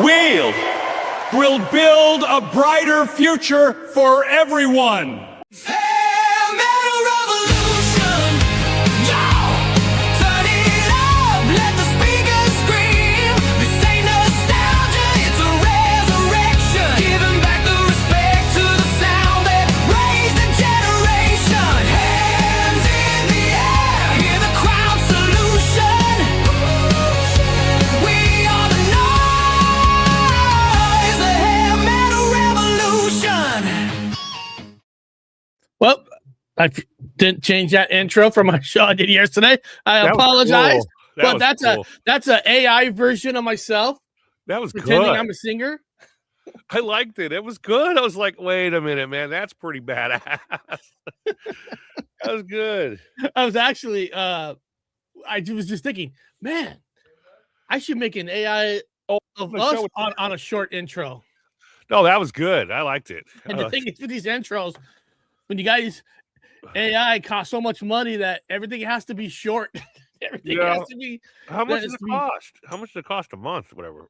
We'll build a brighter future for everyone. Well, I didn't change that intro for my show I did yesterday. I apologize, cool. But that's an AI version of myself. That was pretending good. I'm a singer. I liked it. It was good. I was like, wait a minute, man, that's pretty badass. That was good. I was actually, I was just thinking, man, I should make an AI of us on a short intro. No, that was good. I liked it. And the thing is with these intros, when you guys AI costs so much money that everything has to be short. Everything has to be. How much does it cost? How much does it cost a month? Whatever.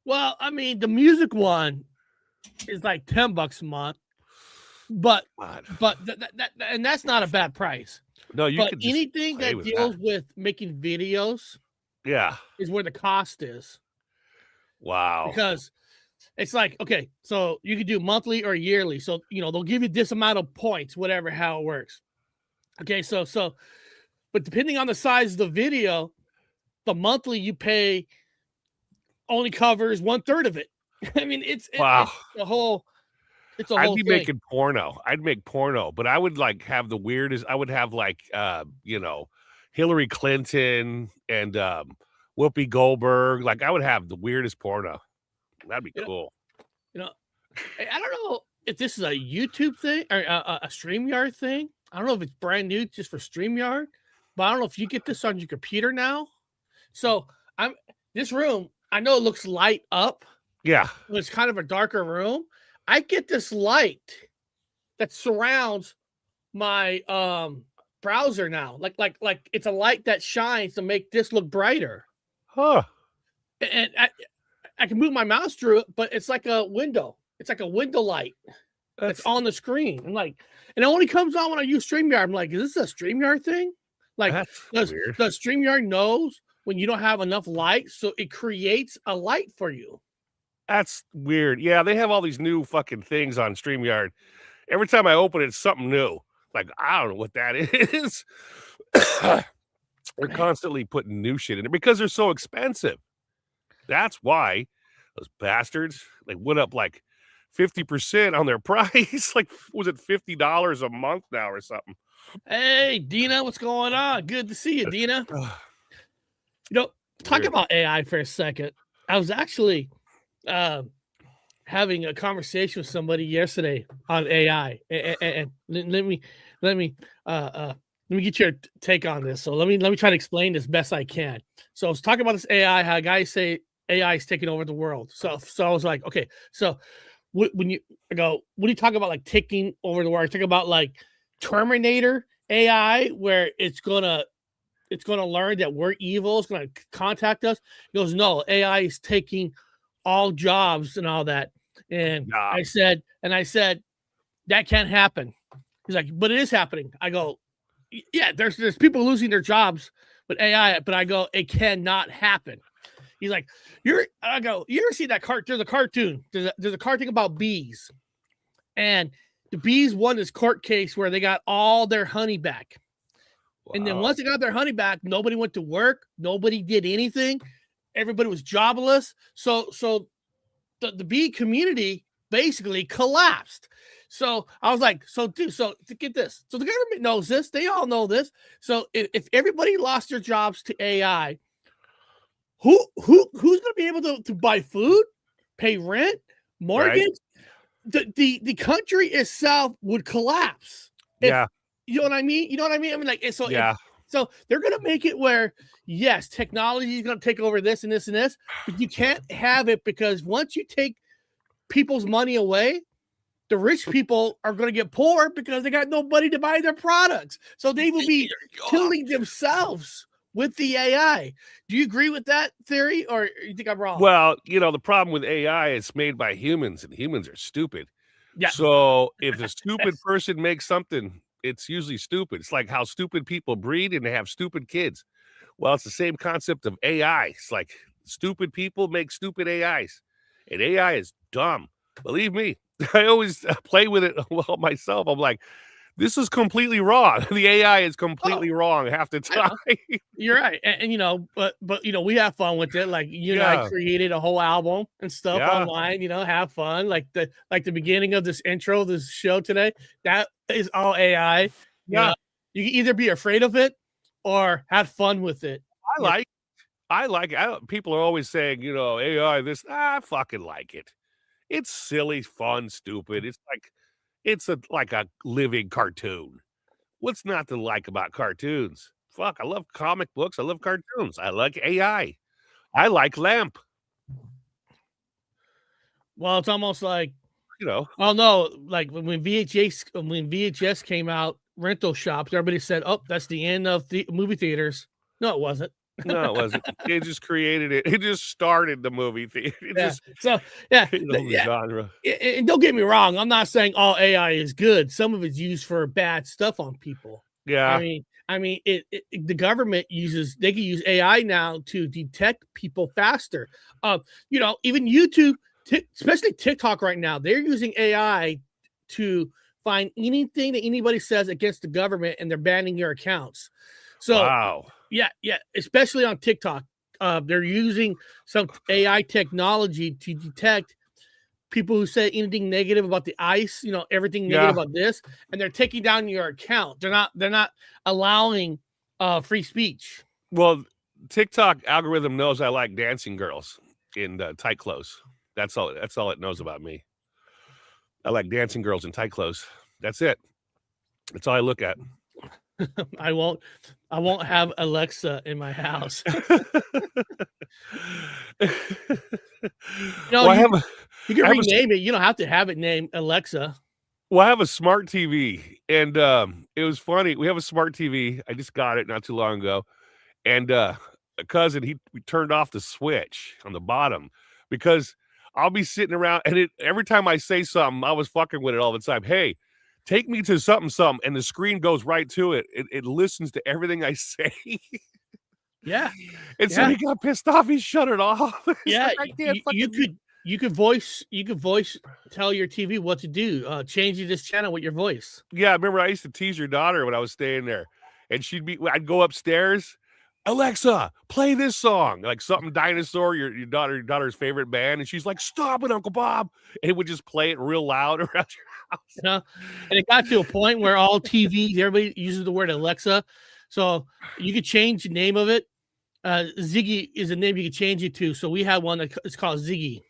Well, I mean, the music one is like $10 a month, but and that's not a bad price. No, you but anything that deals with making videos, is where the cost is. Wow. Because it's like, okay, so you could do monthly or yearly. So, they'll give you this amount of points, whatever, how it works. Okay, so, but depending on the size of the video, the monthly you pay only covers 1/3 of it. I mean, it's a whole I'd be making porno. I'd make porno, but I would like have the weirdest. I would have like, Hillary Clinton and Whoopi Goldberg. Like I would have the weirdest porno. That'd be cool. I don't know if this is a YouTube thing or a StreamYard thing. I don't know if it's brand new just for StreamYard, but I don't know if you get this on your computer now. So this room, I know it looks light up. Yeah. It's kind of a darker room. I get this light that surrounds my browser now. Like it's a light that shines to make this look brighter. Huh. And I can move my mouse through it, but it's like a window. It's like a window light that's on the screen. And it only comes on when I use StreamYard. I'm like, is this a StreamYard thing? Like, does StreamYard knows when you don't have enough light, so it creates a light for you? That's weird. Yeah, they have all these new fucking things on StreamYard. Every time I open it, it's something new. Like, I don't know what that is. They're constantly putting new shit in it because they're so expensive. That's why those bastards, they went up like 50% on their price. Like, was it $50 a month now or something? Hey, Dina, what's going on? Good to see you, Dina. Talk about AI for a second. I was actually having a conversation with somebody yesterday on AI, and let me get your take on this. So let me try to explain this best I can. So I was talking about this AI, how guys say AI is taking over the world. So I was like, okay, so when you talk about like taking over the world, talk about like Terminator AI, where it's gonna learn that we're evil, it's gonna contact us. He goes, no, AI is taking all jobs and all that. And I said, that can't happen. He's like, but it is happening. I go, yeah, there's people losing their jobs with AI, but I go, it cannot happen. He's like, I go, you ever see that there's a cartoon. There's a cartoon about bees. And the bees won this court case where they got all their honey back. Wow. And then once they got their honey back, nobody went to work. Nobody did anything. Everybody was jobless. So the bee community basically collapsed. So I was like, so to get this. So the government knows this. They all know this. So if everybody lost their jobs to AI, who's going to be able to buy food, pay rent, mortgage? Right. The country itself would collapse. You know what I mean? I mean, like, so so they're going to make it where, yes, technology is going to take over this and this and this, but you can't have it because once you take people's money away, the rich people are going to get poor because they got nobody to buy their products. So they will be killing themselves with the AI. Do you agree with that theory, or you think I'm wrong? Well, the problem with AI, it's made by humans, and humans are stupid. Yeah. So if a stupid person makes something, it's usually stupid. It's like how stupid people breed and they have stupid kids. Well, it's the same concept of AI. It's like stupid people make stupid AIs, and AI is dumb. Believe me, I always play with it well myself. I'm like, this is completely wrong. The AI is completely wrong half the I know. time. You're right, and but we have fun with it. Like you and I Yeah. created a whole album and stuff Yeah. online. Have fun. Like the beginning of this intro, this show today, that is all AI. Yeah. You can either be afraid of it or have fun with it. I like it. People are always saying, AI, this, I fucking like it. It's silly, fun, stupid. It's like a living cartoon. What's not to like about cartoons? Fuck, I love comic books. I love cartoons. I like AI. I like Lamp. Well, it's almost like, You know, oh no, like when VHS came out, rental shops, everybody said, "Oh, that's the end of the movie theaters." No, it wasn't. no, it wasn't. They just created it. It just started the movie theater. It Yeah. just, So yeah, the genre. and don't get me wrong, I'm not saying all AI is good. Some of it's used for bad stuff on people. Yeah. I mean, the government they can use AI now to detect people faster. Even YouTube, especially TikTok right now, they're using AI to find anything that anybody says against the government, and they're banning your accounts. So Wow. yeah, especially on TikTok, they're using some AI technology to detect people who say anything negative about the ice, everything negative about this, and they're taking down your account. They're not allowing free speech. Well, TikTok algorithm knows I like dancing girls in tight clothes. That's all it knows about me. I like dancing girls in tight clothes. That's it. That's all I look at. I won't have Alexa in my house. You can rename it. You don't have to have it named Alexa. Well, I have a smart TV, and it was funny. We have a smart TV. I just got it not too long ago, and a cousin we turned off the switch on the bottom because I'll be sitting around, and every time I say something, I was fucking with it all the time. Hey, take me to something, and the screen goes right to it. It listens to everything I say. Yeah, and so he got pissed off. He shut it off. Yeah, you could voice tell your TV what to do. Change this channel with your voice. Yeah, I remember I used to tease your daughter when I was staying there, and I'd go upstairs, Alexa, play this song, like something dinosaur, your daughter's favorite band, and she's like, stop it, Uncle Bob, and it would just play it real loud around your house. And it got to a point where all TVs, everybody uses the word Alexa, so you could change the name of it. Ziggy is a name you can change it to. So we have one that's called Ziggy.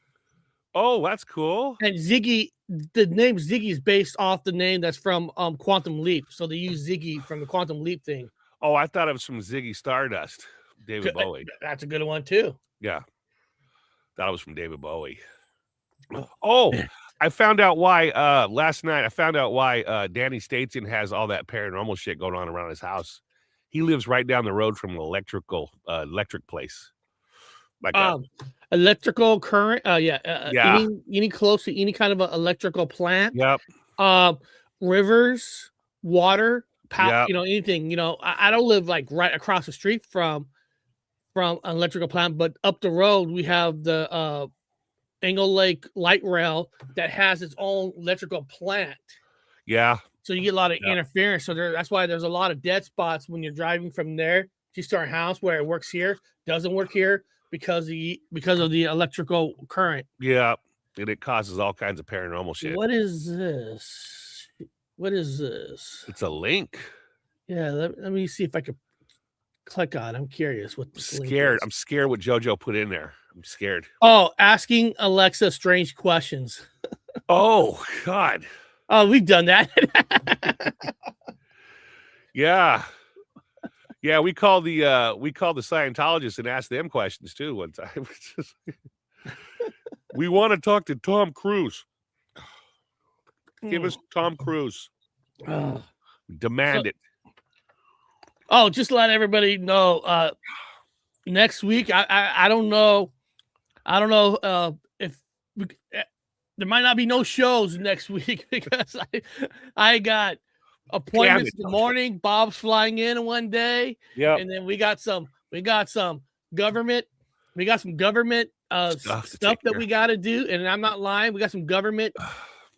Oh, that's cool. And Ziggy, the name Ziggy is based off the name that's from Quantum Leap. So they use Ziggy from the Quantum Leap thing. Oh, I thought it was from Ziggy Stardust, David Bowie. That's a good one too. Yeah, that was from David Bowie. Oh, I found out why last night. I found out why Danny Statesian has all that paranormal shit going on around his house. He lives right down the road from an electric place. Like electrical current. Any close to any kind of an electrical plant. Yep. Rivers, water, power. Yep. Anything. I don't live like right across the street from an electrical plant, but up the road we have the Engle Lake light rail that has its own electrical plant. Yeah. So you get a lot of interference. So that's why there's a lot of dead spots when you're driving from there to our house where it works here, doesn't work here because of the electrical current. Yeah. And it causes all kinds of paranormal shit. What is this? It's a link. Yeah, let me see if I could click on. I'm curious what this link is. I'm scared what JoJo put in there. I'm scared. Oh, asking Alexa strange questions. Oh, God. Oh, we've done that. Yeah. Yeah, we called the Scientologists and asked them questions too one time. We want to talk to Tom Cruise. Give us Tom Cruise. Demand it. Oh, just let everybody know. Next week, I don't know. I don't know if we, there might not be no shows next week because I got appointments in the morning. Bob's flying in one day, and then we got some government. We got some government stuff that we got to do, and I'm not lying. We got some government.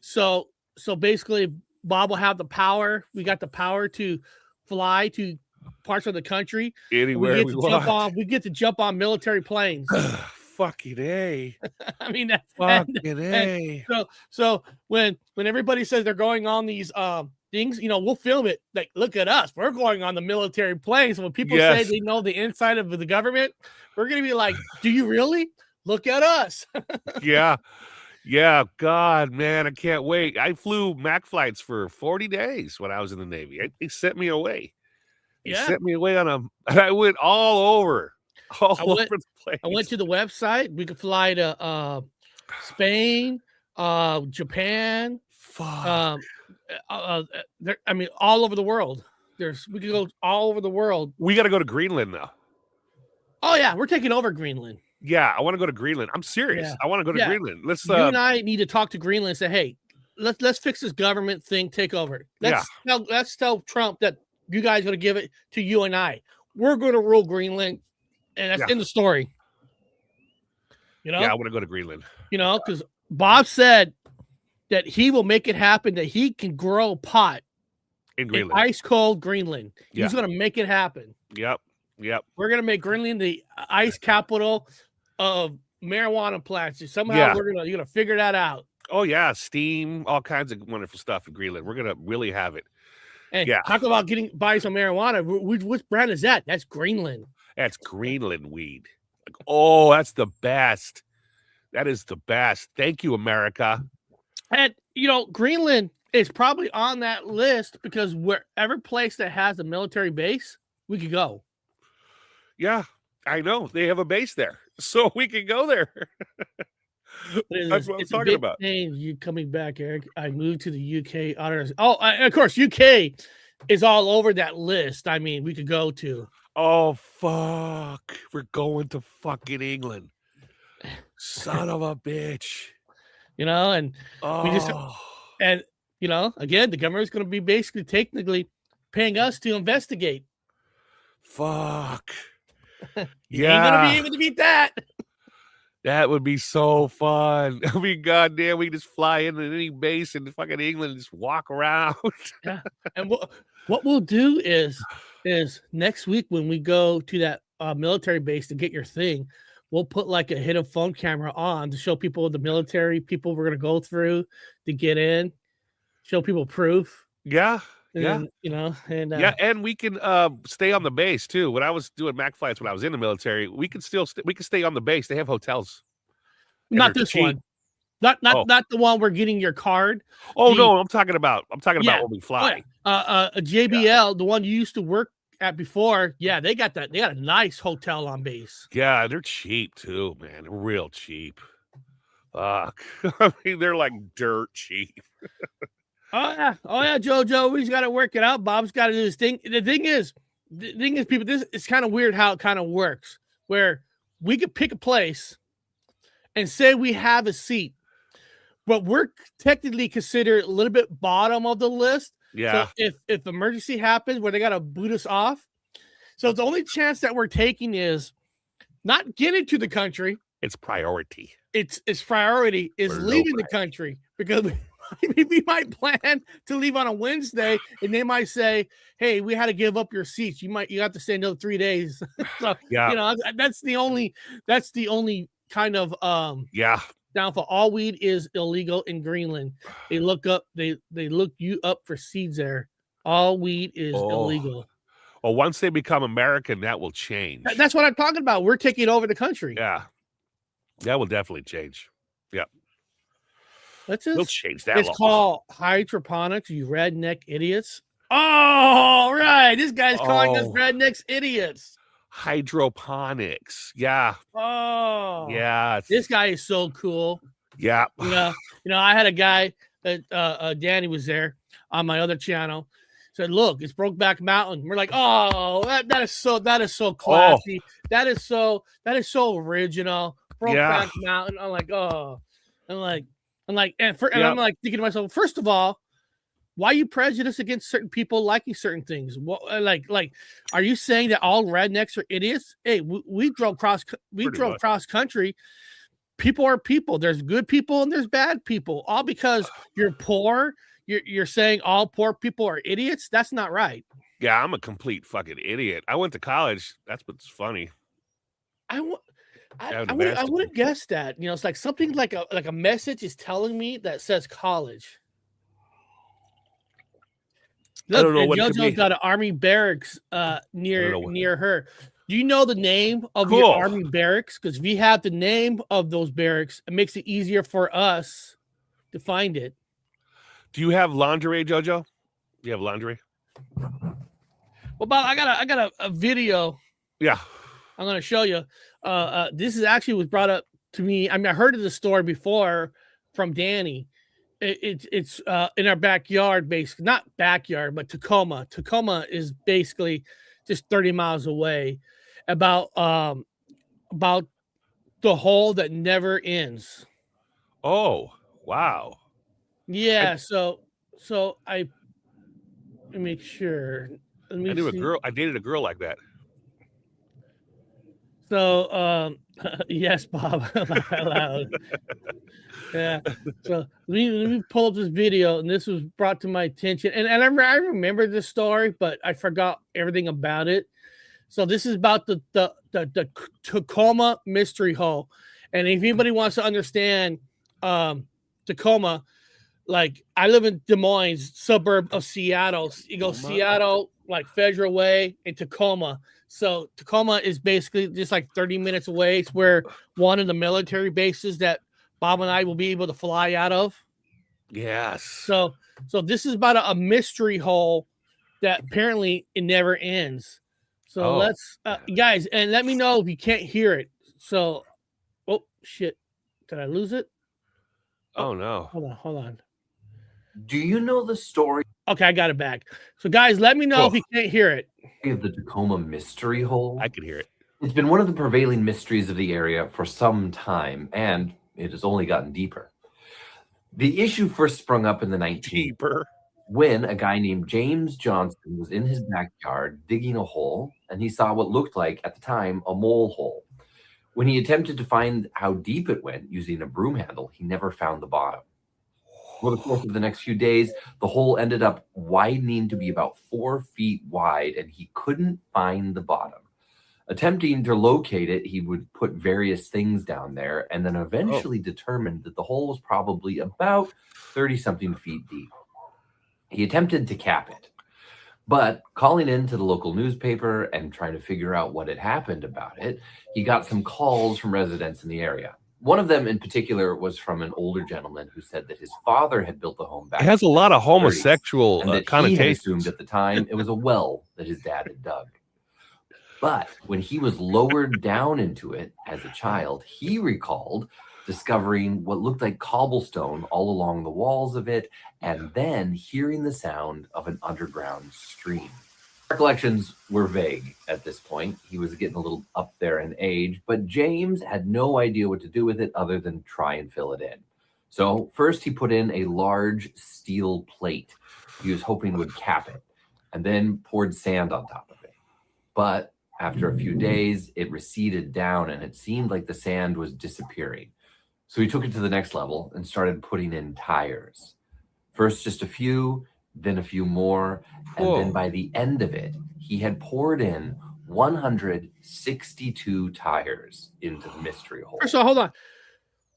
So basically, Bob will have the power. We got the power to fly to parts of the country anywhere we want. We get to jump on military planes. Fucking A. I mean, fucking A. So when everybody says they're going on these things, we'll film it. Like, look at us. We're going on the military planes. When people say they know the inside of the government, we're gonna be like, do you really? Look at us. Yeah, God, man, I can't wait. I flew MAC flights for 40 days when I was in the Navy. They sent me away. Sent me away and I went all over the place. I went to the website. We could fly to Spain, Japan. Fuck. I mean, all over the world. We could go all over the world. We got to go to Greenland now. Oh yeah, we're taking over Greenland. Yeah, I want to go to Greenland. I'm serious. Yeah. I want to go to Greenland. Let's. You and I need to talk to Greenland and say, hey, let's fix this government thing. Take over. Let's tell Trump that you guys are going to give it to you and I. We're going to rule Greenland, and that's in the story. Yeah, I want to go to Greenland. Because Bob said that he will make it happen. That he can grow pot in Greenland, ice cold Greenland. He's going to make it happen. Yep. We're going to make Greenland the ice capital of marijuana plants. Somehow you're going to figure that out. Oh yeah, steam, all kinds of wonderful stuff in Greenland. We're going to really have it. And talk about buying some marijuana. Which brand is that? That's Greenland. That's Greenland weed. Like, oh, that's the best. That is the best. Thank you, America. And Greenland is probably on that list because wherever place that has a military base, we could go. Yeah, I know. They have a base there. So we can go there. That's what I'm talking about. You coming back, Eric? I moved to the UK. Of course, UK is all over that list. I mean, we could go to. Oh, fuck. We're going to fucking England. Son of a bitch. And we just, and, again, the government is going to be basically technically paying us to investigate. Fuck. You ain't going to be able to beat that. That would be so fun. I mean, goddamn, we just fly into any base in fucking England and just walk around. Yeah. And what we'll do is next week when we go to that military base to get your thing, we'll put like a hidden phone camera on to show people the military people we're going to go through to get in, show people proof. Yeah. And, and we can stay on the base too. When I was doing MAC flights when I was in the military, we could stay on the base. They have hotels. Not this one. Not the one where getting your card. No, I'm talking about when we fly. JBL, the one you used to work at before. Yeah, they got that. They got a nice hotel on base. Yeah, they're cheap too, man. They're real cheap. Fuck. I mean, they're like dirt cheap. Oh yeah, JoJo. We've got to work it out. Bob's got to do his thing. The thing is, people, this is kind of weird how it kind of works. Where we could pick a place and say we have a seat, but we're technically considered a little bit bottom of the list. Yeah. So if emergency happens where they got to boot us off, so the only chance that we're taking is not getting to the country. It's priority. Its priority is leaving the country because. We might plan to leave on a Wednesday, and they might say, "Hey, we had to give up your seats. You have to stay another 3 days." So, that's the only kind of downfall. All weed is illegal in Greenland. They look you up for seeds there. All weed is illegal. Well, once they become American, that will change. That's what I'm talking about. We're taking over the country. Yeah, that will definitely change. Yeah. We'll change that. It's called hydroponics, you redneck idiots. Oh, right. This guy's calling us rednecks idiots. Hydroponics. Yeah. Oh. Yeah. This guy is so cool. Yeah. I had a guy that Danny was there on my other channel, said, "Look, it's Brokeback Mountain." We're like, "Oh, that is so classy. That is so original." Brokeback Mountain. I'm like, "Oh," and I'm like thinking to myself, first of all, why are you prejudiced against certain people liking certain things? What, are you saying that all rednecks are idiots? Hey, we drove cross country. People are people. There's good people and there's bad people. All because you're poor, you're saying all poor people are idiots. That's not right. Yeah, I'm a complete fucking idiot. I went to college. That's what's funny. I wouldn't guess that. You know, it's like something like a message is telling me that says college. Look, I don't know what JoJo's got an army barracks near her. Do you know the name of Cool. your army barracks? Because we have the name of those barracks. It makes it easier for us to find it. Do you have lingerie, JoJo? You have lingerie? Well, Bob, I got a video. Yeah. I'm going to show you. This is actually was brought up to me. I mean, I heard of the story before from Danny. It's in our backyard, basically. Not backyard, but Tacoma. Tacoma is basically just 30 miles away. About the hole that never ends. Oh, wow. Yeah, so I let me make sure. I dated a girl like that. So yes, Bob. Laugh out loud. Yeah. So let me pull up this video, and this was brought to my attention. And I remember this story, but I forgot everything about it. So this is about the Tacoma mystery hole. And if anybody wants to understand Tacoma, like I live in Des Moines, suburb of Seattle. You go Seattle, like Federal Way, and Tacoma. So Tacoma is basically just like 30 minutes away. It's where one of the military bases that Bob and I will be able to fly out of. Yes. So this is about a mystery hole that apparently it never ends. So let's guys, and let me know if you can't hear it. So, oh shit, did I lose it? Oh no. Hold on. Do you know the story Okay, I got it back. So guys, let me know if you can't hear it. of the Tacoma mystery hole? I can hear it. It's been one of the prevailing mysteries of the area for some time, and it has only gotten deeper. The issue first sprung up in the 19th when a guy named James Johnson was in his backyard digging a hole, and he saw what looked like, at the time, a mole hole. When he attempted to find how deep it went using a broom handle, he never found the bottom. Over the course of the next few days, the hole ended up widening to be about 4 feet wide, and he couldn't find the bottom. Attempting to locate it, he would put various things down there, and then eventually determined that the hole was probably about 30-something feet deep. He attempted to cap it, but calling into the local newspaper and trying to figure out what had happened about it, he got some calls from residents in the area. One of them in particular was from an older gentleman who said that his father had built the home back. It has a lot of homosexual connotations. He had assumed at the time it was a well that his dad had dug. But when he was lowered down into it as a child, he recalled discovering what looked like cobblestone all along the walls of it, and then hearing the sound of an underground stream. Recollections were vague at this point. He was getting a little up there in age, but James had no idea what to do with it other than try and fill it in. So first he put in a large steel plate he was hoping would cap it, and then poured sand on top of it. But after a few days, it receded down and it seemed like the sand was disappearing. So he took it to the next level and started putting in tires. First just a few, then a few more, and then by the end of it, he had poured in 162 tires into the mystery hole. So hold on.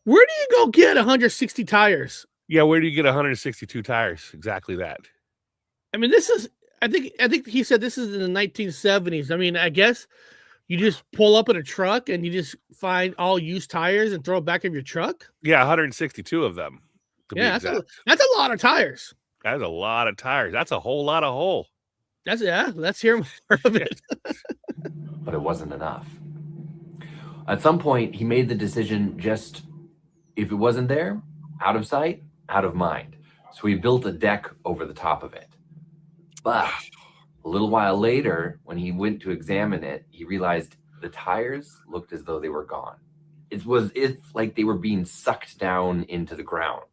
Where do you go get 160 tires? Yeah, where do you get 162 tires? Exactly that. I mean, this is I think he said this is in the 1970s. I mean, I guess you just pull up in a truck and you just find all used tires and throw it back in your truck. Yeah, 162 of them. Yeah, that's a lot of tires. That's a lot of tires. That's a whole lot of hole. Let's hear more of it. But it wasn't enough. At some point, he made the decision just, if it wasn't there, out of sight, out of mind. So he built a deck over the top of it. But a little while later, when he went to examine it, he realized the tires looked as though they were gone. It's like they were being sucked down into the ground.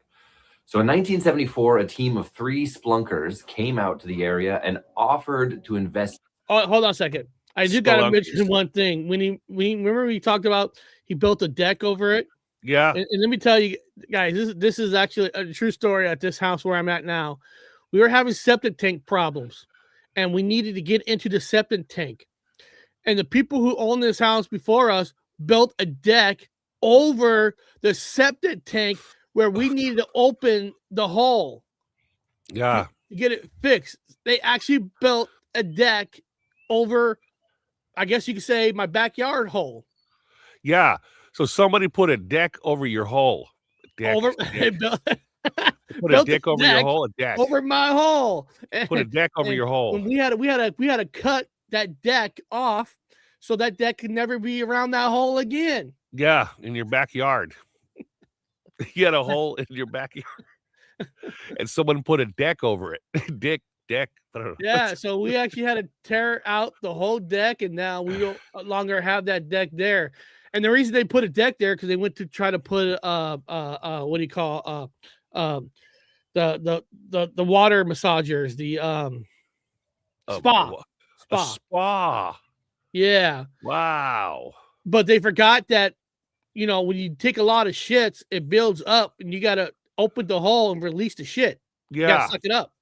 So in 1974, a team of 3 splunkers came out to the area and offered to invest. Oh, hold on a second. I just got to mention one thing. When remember we talked about he built a deck over it. Yeah. And let me tell you guys, this is actually a true story at this house where I'm at now. We were having septic tank problems, and we needed to get into the septic tank. And the people who owned this house before us built a deck over the septic tank where we needed to open the hole. Yeah. To get it fixed. They actually built a deck over, I guess you could say, my backyard hole. Yeah. So somebody put a deck over your hole. Deck. Put a deck over your hole. A deck over my hole. Put a deck over your hole. We had to cut that deck off so that deck could never be around that hole again. Yeah, in your backyard. You had a hole in your backyard, and someone put a deck over it. Deck. I don't know. Yeah, so we actually had to tear out the whole deck, and now we no longer have that deck there. And the reason they put a deck there because they went to try to put what do you call the water massagers, the spa. Yeah. Wow. But they forgot that, when you take a lot of shits, it builds up, and you got to open the hole and release the shit. Yeah. You got to suck it up.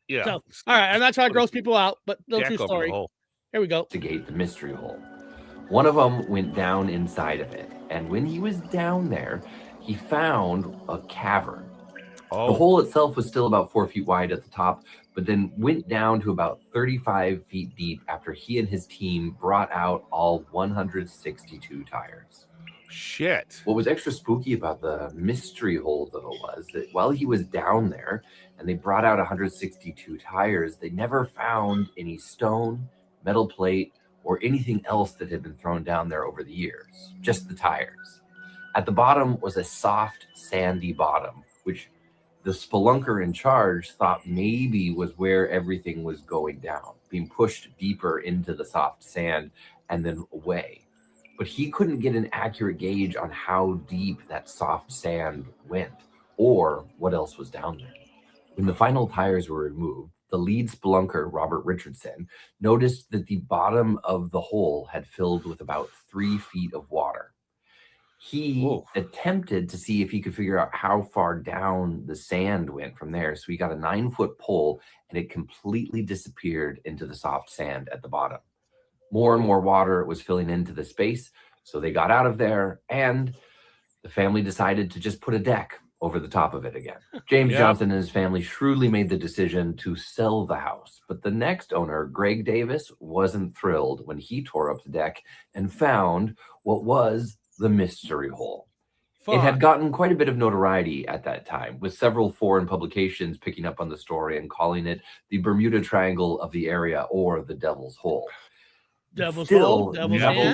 Yeah. So, all right, I'm not trying to gross people out, but no true story. Here we go. To gate the mystery hole. One of them went down inside of it, and when he was down there, he found a cavern. The hole itself was still about 4 feet wide at the top, but then went down to about 35 feet deep after he and his team brought out all 162 tires. Shit. What was extra spooky about the mystery hole, though, was that while he was down there and they brought out 162 tires, they never found any stone, metal plate, or anything else that had been thrown down there over the years, just the tires. At the bottom was a soft, sandy bottom, which the spelunker in charge thought maybe was where everything was going down, being pushed deeper into the soft sand and then away. But he couldn't get an accurate gauge on how deep that soft sand went or what else was down there. When the final tires were removed, the lead spelunker, Robert Richardson, noticed that the bottom of the hole had filled with about 3 feet of water. He attempted to see if he could figure out how far down the sand went from there. So he got a 9-foot pole, and it completely disappeared into the soft sand at the bottom. More and more water was filling into the space, so they got out of there, and the family decided to just put a deck over the top of it again. James Johnson and his family shrewdly made the decision to sell the house, but the next owner, Greg Davis, wasn't thrilled when he tore up the deck and found what was the mystery hole. It had gotten quite a bit of notoriety at that time, with several foreign publications picking up on the story and calling it the Bermuda Triangle of the area or the Devil's Hole. Nothing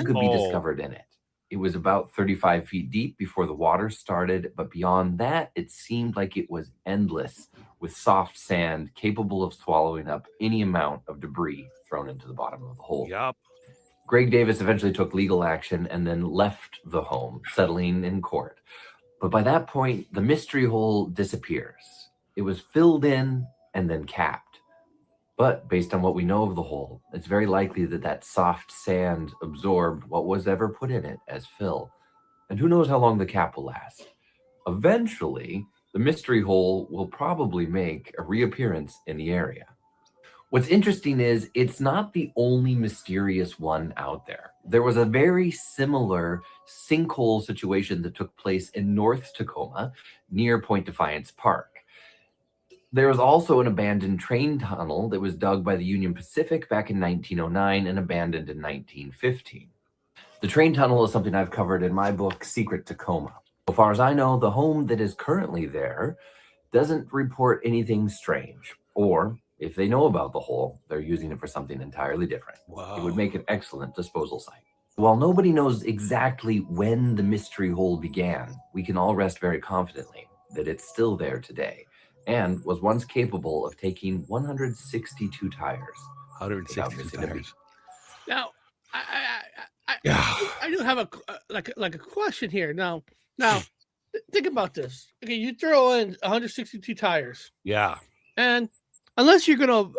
could be discovered in it. It was about 35 feet deep before the water started, but beyond that, it seemed like it was endless, with soft sand capable of swallowing up any amount of debris thrown into the bottom of the hole. Yep. Greg Davis eventually took legal action and then left the home, settling in court. But by that point, the mystery hole disappears. It was filled in and then capped. But based on what we know of the hole, it's very likely that that soft sand absorbed what was ever put in it as fill. And who knows how long the cap will last. Eventually, the mystery hole will probably make a reappearance in the area. What's interesting is it's not the only mysterious one out there. There was a very similar sinkhole situation that took place in North Tacoma near Point Defiance Park. There was also an abandoned train tunnel that was dug by the Union Pacific back in 1909 and abandoned in 1915. The train tunnel is something I've covered in my book, Secret Tacoma. So far as I know, the home that is currently there doesn't report anything strange, or if they know about the hole, they're using it for something entirely different. Wow. It would make an excellent disposal site. While nobody knows exactly when the mystery hole began, we can all rest very confidently that it's still there today. and was once capable of taking 162 tires. 162 tires. Now, Yeah. I do have a question here. Now, think about this. Okay, you throw in 162 tires. Yeah. And unless you're gonna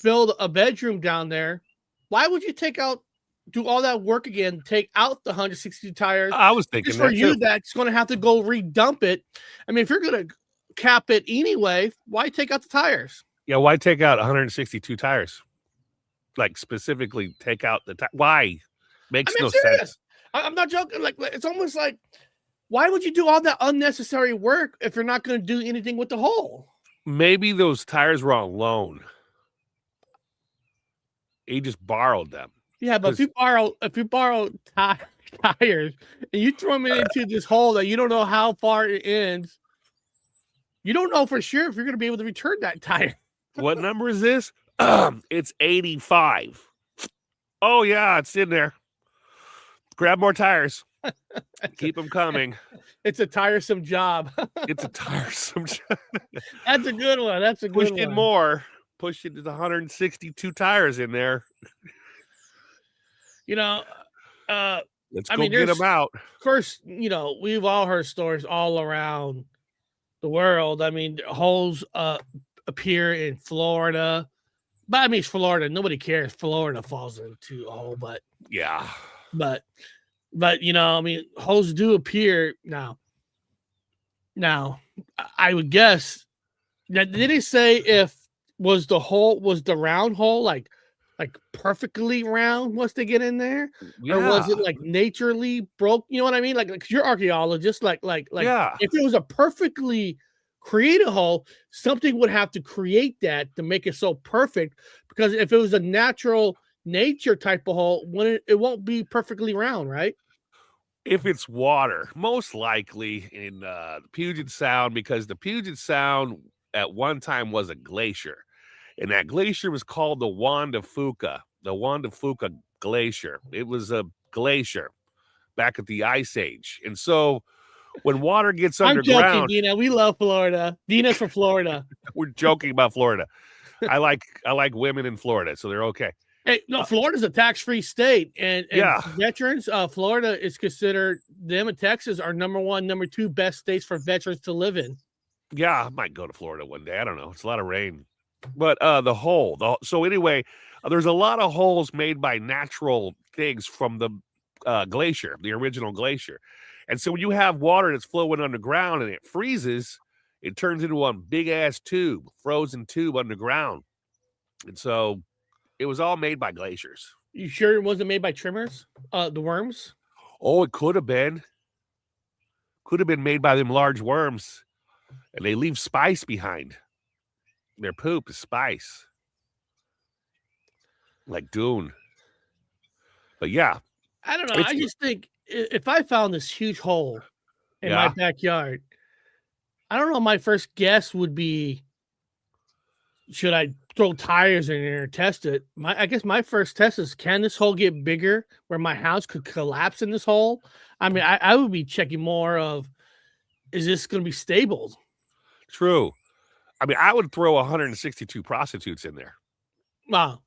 build a bedroom down there, why would you do all that work again, take out the 162 tires? I was thinking just for that you, too. that's going to have to go redump it. I mean, if you're going to cap it anyway, why take out the tires? Yeah, why take out 162 tires? Like specifically take out the why? Makes no sense. I'm not joking. Like, it's almost like, why would you do all that unnecessary work if you're not going to do anything with the hole? Maybe those tires were on loan. He just borrowed them. Yeah, but if you borrow tires and you throw them into this hole that you don't know how far it ends, you don't know for sure if you're going to be able to return that tire. What number is this? It's 85. Oh yeah, it's in there. Grab more tires. Keep them coming. It's a tiresome job. It's a tiresome job. That's a good one. That's a good one. Pushed in more. Pushed into the 162 tires in there. Let's go get them out. Of course, we've all heard stories all around the world. I mean, holes appear in Florida. But I mean, it's Florida. Nobody cares. Florida falls into a hole, but yeah. But I mean, holes do appear now. Now, I would guess that did it say if the round hole like perfectly round once they get in there, or was it like naturally broke? You know what I mean? Like you're archaeologist, like yeah. If it was a perfectly created hole, something would have to create that to make it so perfect. Because if it was a natural nature type of hole, it won't be perfectly round, right? If it's water, most likely in the Puget Sound, because the Puget Sound at one time was a glacier. And that glacier was called the Juan de Fuca Glacier. It was a glacier back at the Ice Age. And so when water gets underground... I'm joking, Dina. We love Florida. Dina's from Florida. We're joking about Florida. I like women in Florida, so they're okay. Hey, no, Florida's a tax-free state. And veterans, Florida is considered, them and Texas are number 1, number 2 best states for veterans to live in. Yeah, I might go to Florida one day. I don't know. It's a lot of rain. But so anyway, there's a lot of holes made by natural things from the glacier, the original glacier. And so when you have water that's flowing underground and it freezes, it turns into a big ass tube, frozen tube underground. And so it was all made by glaciers. You sure it wasn't made by trimmers? The worms? Oh, it could have been. Could have been made by them large worms. And they leave spice behind. Their poop is spice. Like Dune. But yeah. I don't know. I just think if I found this huge hole in my backyard, I don't know. My first guess would be, should I throw tires in there and test it? I guess my first test is, can this hole get bigger where my house could collapse in this hole? I mean, I would be checking more of, is this going to be stable? True. I mean, I would throw 162 prostitutes in there. Wow.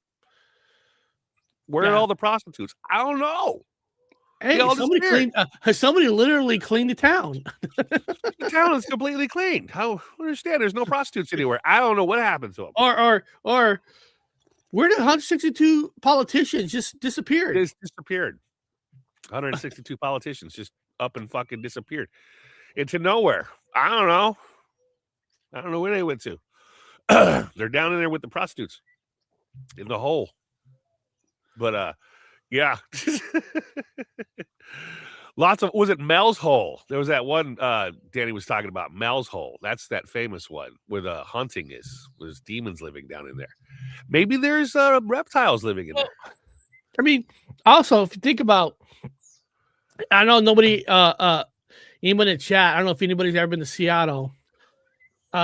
Where are all the prostitutes? I don't know. Hey, somebody literally cleaned the town. The town is completely cleaned. I understand there's no prostitutes anywhere. I don't know what happened to them. Or where did 162 politicians just disappeared? They just disappeared. 162 politicians just up and fucking disappeared into nowhere. I don't know. I don't know where they went to. They're down in there with the prostitutes in the hole. But yeah. Lots of, was it Mel's Hole? There was that one Danny was talking about, Mel's Hole. That's that famous one where the hunting is. There's demons living down in there. Maybe there's reptiles living in there. I mean, also, if you think about, I know nobody, anyone in chat, I don't know if anybody's ever been to Seattle.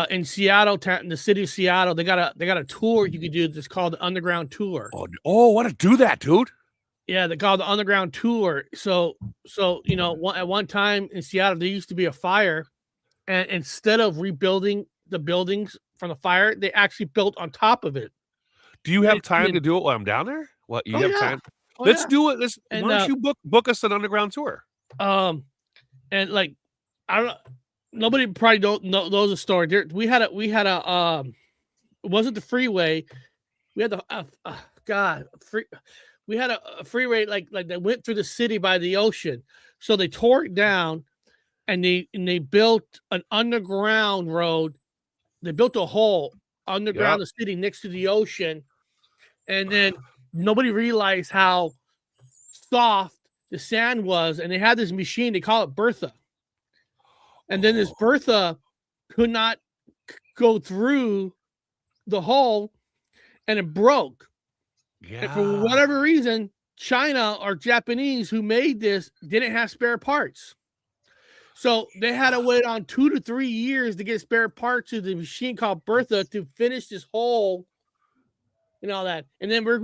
In Seattle, in the city of Seattle, they got a tour you could do that's called the Underground Tour. Oh, I want to do that, dude. Yeah, they call it the Underground Tour. So at one time in Seattle, there used to be a fire, and instead of rebuilding the buildings from the fire, they actually built on top of it. Do you have time to do it while I'm down there? What you have time? Oh, Let's yeah. do it. And, why don't you book us an underground tour? And like, I don't know. Nobody probably knows the story. We had a it wasn't the freeway. We had we had a freeway like that went through the city by the ocean. So they tore it down and they built an underground road. They built a hole underground the city next to the ocean. And then nobody realized how soft the sand was. And they had this machine, they call it Bertha. And then this Bertha could not go through the hole and it broke. Yeah. And for whatever reason, China or Japanese who made this didn't have spare parts. So they had to wait on 2 to 3 years to get spare parts to the machine called Bertha to finish this hole and all that. And then we're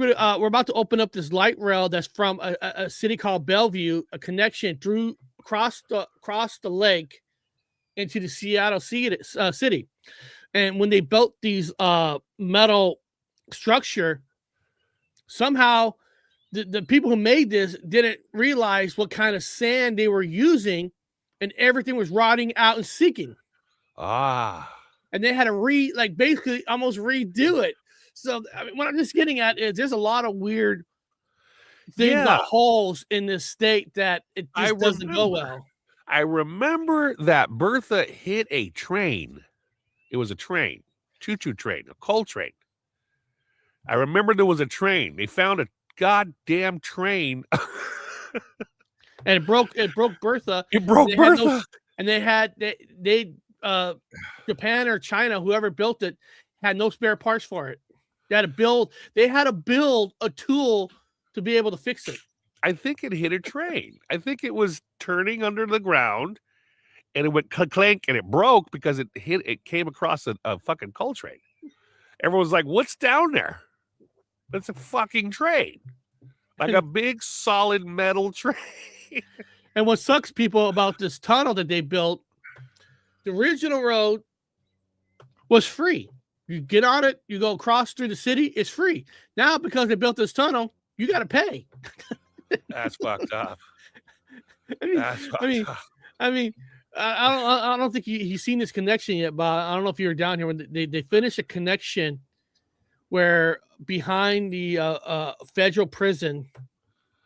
about to open up this light rail that's from a city called Bellevue, a connection through across the lake into the Seattle city. And when they built these metal structure, somehow the people who made this didn't realize what kind of sand they were using, and everything was rotting out and sinking. And they had to basically almost redo it. So I mean, what I'm just getting at is there's a lot of weird things, holes in this state that it just doesn't go well. I remember that Bertha hit a train. It was a train, choo-choo train, a coal train. I remember there was a train. They found a goddamn train. And it broke Bertha. It broke Bertha. And they had Japan or China, whoever built it, had no spare parts for it. They had to build a tool to be able to fix it. I think it hit a train. I think it was turning under the ground and it went clank and it broke because it came across a fucking coal train. Everyone's like, what's down there? It's a fucking train. Like a big solid metal train. And what sucks, people, about this tunnel that they built, the original road was free. You get on it, you go across through the city, it's free. Now, because they built this tunnel, you got to pay. That's fucked up. I don't think you've seen this connection yet, but I don't know if you were down here when they finished a connection where behind the federal prison,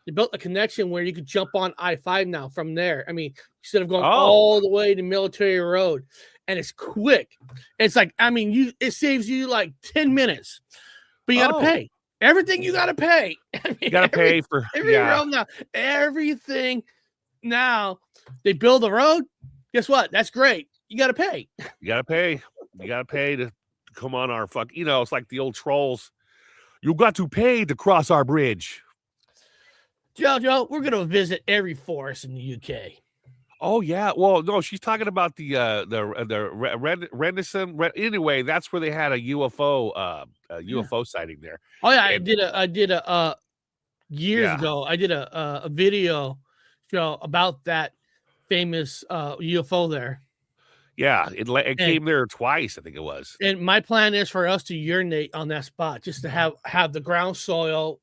they built a connection where you could jump on I-5 now from there. I mean, instead of going all the way to Military Road, and it's quick. It's like, I mean, it saves you like 10 minutes, but you got to pay. Everything you got to pay. I mean, you got to pay for road now. Everything now. They build the road. Guess what? That's great. You got to pay. You got to pay. You got to pay to come on our fuck. You know, it's like the old trolls. You got to pay to cross our bridge. Jojo, we're going to visit every forest in the UK. Oh yeah, well no, she's talking about the Rendlesham. Anyway, that's where they had a UFO sighting there. Oh yeah, I did a years ago. I did a video show about that famous UFO there. Yeah, it came there twice, I think it was. And my plan is for us to urinate on that spot, just to have the ground soil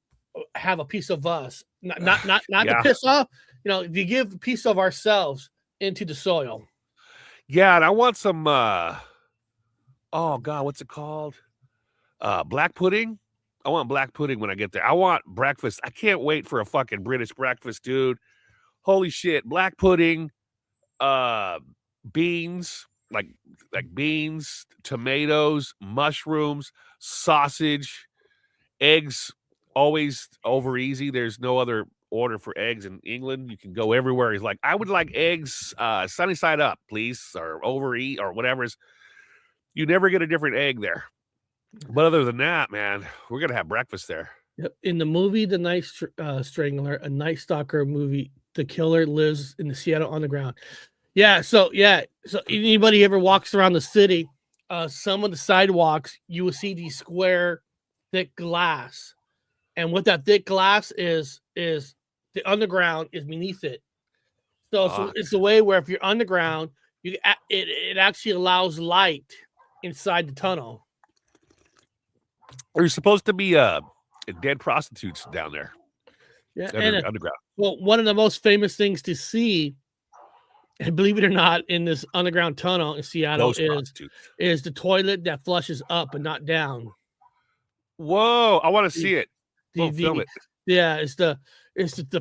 have a piece of us, not to piss off. You know, to give a piece of ourselves into the soil. Yeah, and I want some oh God, what's it called? Black pudding. I want black pudding when I get there. I want breakfast. I can't wait for a fucking British breakfast, dude. Holy shit. Black pudding, beans, like beans, tomatoes, mushrooms, sausage, eggs, always over easy. There's no other order for eggs in England. You can go everywhere. He's like, I would like eggs sunny side up, please, or over eat or whatever. You never get a different egg there. But other than that, man, we're gonna have breakfast there. Yep. In the movie The Night Strangler, a Night Stalker movie, the killer lives in the Seattle underground. So anybody ever walks around the city, some of the sidewalks you will see these square thick glass, and what that thick glass is the underground is beneath it. So it's a way where if you're underground, it actually allows light inside the tunnel. There's supposed to be dead prostitutes down there. Yeah, underground. Well, one of the most famous things to see, and believe it or not, in this underground tunnel in Seattle is the toilet that flushes up and not down. Whoa, I want to see it. Film it. Yeah, it's the